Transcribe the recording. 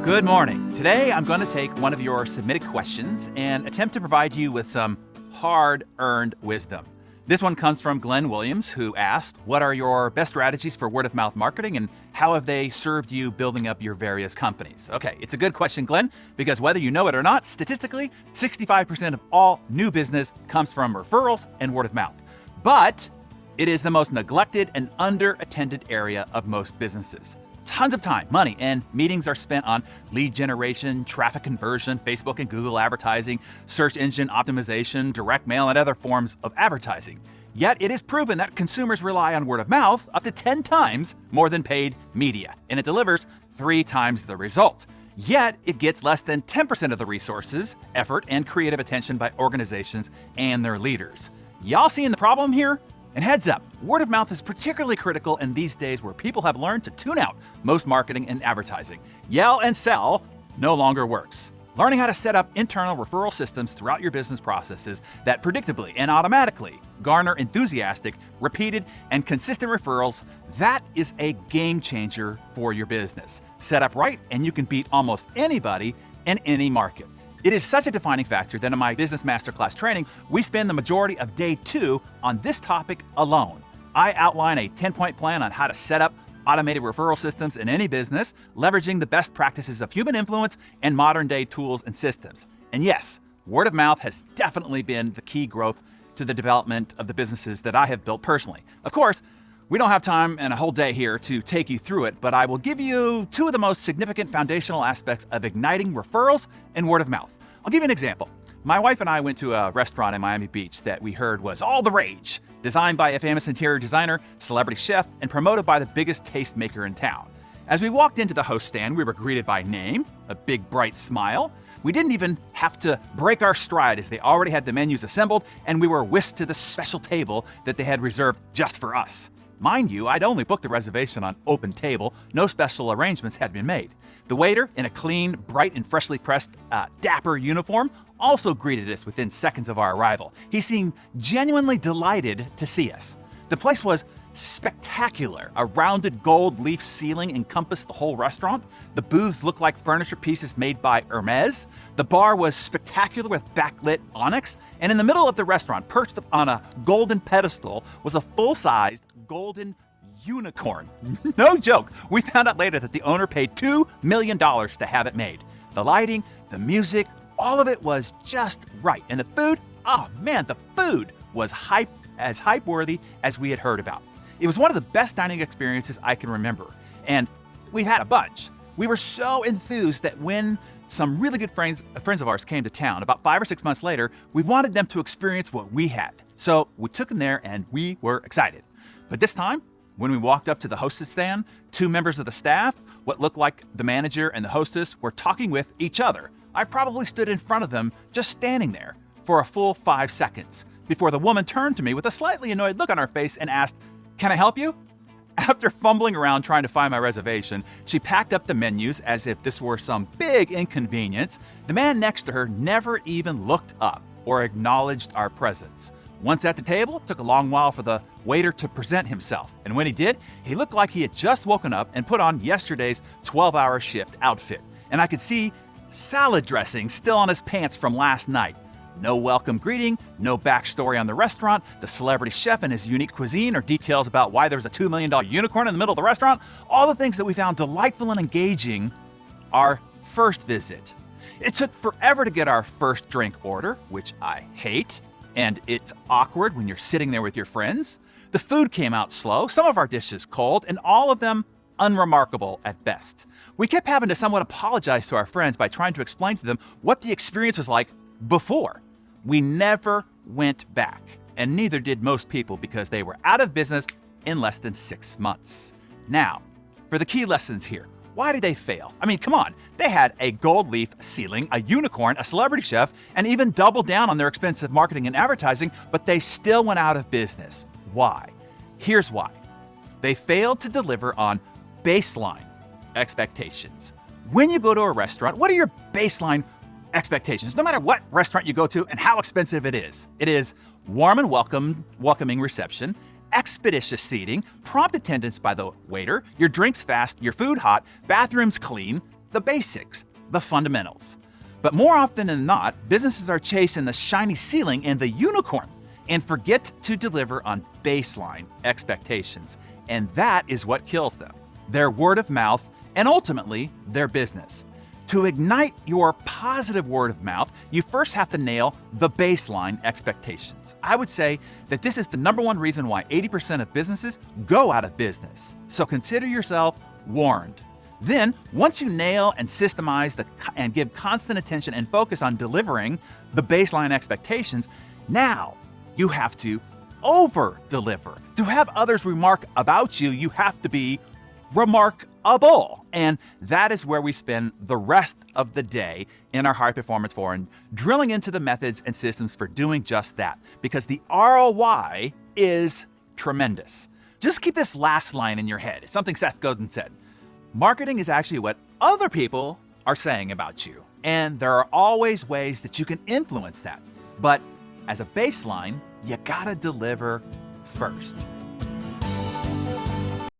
Good morning. Today, I'm going to take one of your submitted questions and attempt to provide you with some hard-earned wisdom. This one comes from Glenn Williams, who asked, what are your best strategies for word-of-mouth marketing and how have they served you building up your various companies? Okay, it's a good question, Glenn, because whether you know it or not, statistically, 65% of all new business comes from referrals and word of mouth. But it is the most neglected and under-attended area of most businesses. Tons of time, money, and meetings are spent on lead generation, traffic conversion, Facebook and Google advertising, search engine optimization, direct mail, and other forms of advertising. Yet it is proven that consumers rely on word of mouth up to 10 times more than paid media, and it delivers 3 times the results. Yet it gets less than 10% of the resources, effort, and creative attention by organizations and their leaders. Y'all seeing the problem here? And heads up, word of mouth is particularly critical in these days where people have learned to tune out most marketing and advertising. Yell and sell no longer works. Learning how to set up internal referral systems throughout your business processes that predictably and automatically garner enthusiastic, repeated, and consistent referrals, that is a game changer for your business. Set up right and you can beat almost anybody in any market. It is such a defining factor that in my Business Masterclass training, we spend the majority of day 2 on this topic alone. I outline a 10-point plan on how to set up automated referral systems in any business, leveraging the best practices of human influence and modern-day tools and systems. And yes, word of mouth has definitely been the key growth to the development of the businesses that I have built personally. Of course, we don't have time and a whole day here to take you through it, but I will give you 2 of the most significant foundational aspects of igniting referrals and word of mouth. I'll give you an example. My wife and I went to a restaurant in Miami Beach that we heard was all the rage, designed by a famous interior designer, celebrity chef, and promoted by the biggest tastemaker in town. As we walked into the host stand, we were greeted by name, a big bright smile. We didn't even have to break our stride as they already had the menus assembled, and we were whisked to the special table that they had reserved just for us. Mind you, I'd only booked the reservation on open table. No special arrangements had been made. The waiter, in a clean, bright, and freshly pressed, dapper uniform, also greeted us within seconds of our arrival. He seemed genuinely delighted to see us. The place was spectacular. A rounded gold leaf ceiling encompassed the whole restaurant. The booths looked like furniture pieces made by Hermes. The bar was spectacular with backlit onyx. And in the middle of the restaurant, perched on a golden pedestal, was a full-sized golden unicorn. No joke. We found out later that the owner paid $2 million to have it made. The lighting, the music, all of it was just right. And the food, oh man, the food was hype-worthy as we had heard about. It was one of the best dining experiences I can remember. And we've had a bunch. We were so enthused that when some really good friends of ours came to town about 5 or 6 months later, we wanted them to experience what we had. So we took them there and we were excited. But this time, when we walked up to the hostess stand, 2 members of the staff, what looked like the manager and the hostess, were talking with each other. I probably stood in front of them, just standing there, for a full 5 seconds, before the woman turned to me with a slightly annoyed look on her face and asked, "Can I help you?" After fumbling around trying to find my reservation, she packed up the menus as if this were some big inconvenience. The man next to her never even looked up or acknowledged our presence. Once at the table, it took a long while for the waiter to present himself. And when he did, he looked like he had just woken up and put on yesterday's 12-hour shift outfit. And I could see salad dressing still on his pants from last night. No welcome greeting, no backstory on the restaurant, the celebrity chef and his unique cuisine, or details about why there was a $2 million unicorn in the middle of the restaurant. All the things that we found delightful and engaging our first visit. It took forever to get our first drink order, which I hate. And it's awkward when you're sitting there with your friends. The food came out slow, some of our dishes cold, and all of them unremarkable at best. We kept having to somewhat apologize to our friends by trying to explain to them what the experience was like before. We never went back, and neither did most people because they were out of business in less than 6 months. Now, for the key lessons here. Why did they fail? I mean, come on. They had a gold leaf ceiling, a unicorn, a celebrity chef, and even doubled down on their expensive marketing and advertising, but they still went out of business. Why? Here's why. They failed to deliver on baseline expectations. When you go to a restaurant, what are your baseline expectations? No matter what restaurant you go to and how expensive it is. It is warm and welcoming reception, expeditious seating, prompt attendance by the waiter, your drinks fast, your food hot, bathrooms clean, the basics, the fundamentals. But more often than not, businesses are chasing the shiny ceiling and the unicorn and forget to deliver on baseline expectations. And that is what kills them, their word of mouth and ultimately their business. To ignite your positive word of mouth, you first have to nail the baseline expectations. I would say that this is the number one reason why 80% of businesses go out of business. So consider yourself warned. Then, once you nail and systemize and give constant attention and focus on delivering the baseline expectations, now you have to over-deliver. To have others remark about you, you have to be remarkable. And that is where we spend the rest of the day in our High Performance Forum, drilling into the methods and systems for doing just that, because the ROI is tremendous. Just keep this last line in your head. It's something Seth Godin said. Marketing is actually what other people are saying about you. And there are always ways that you can influence that. But as a baseline, you gotta deliver first.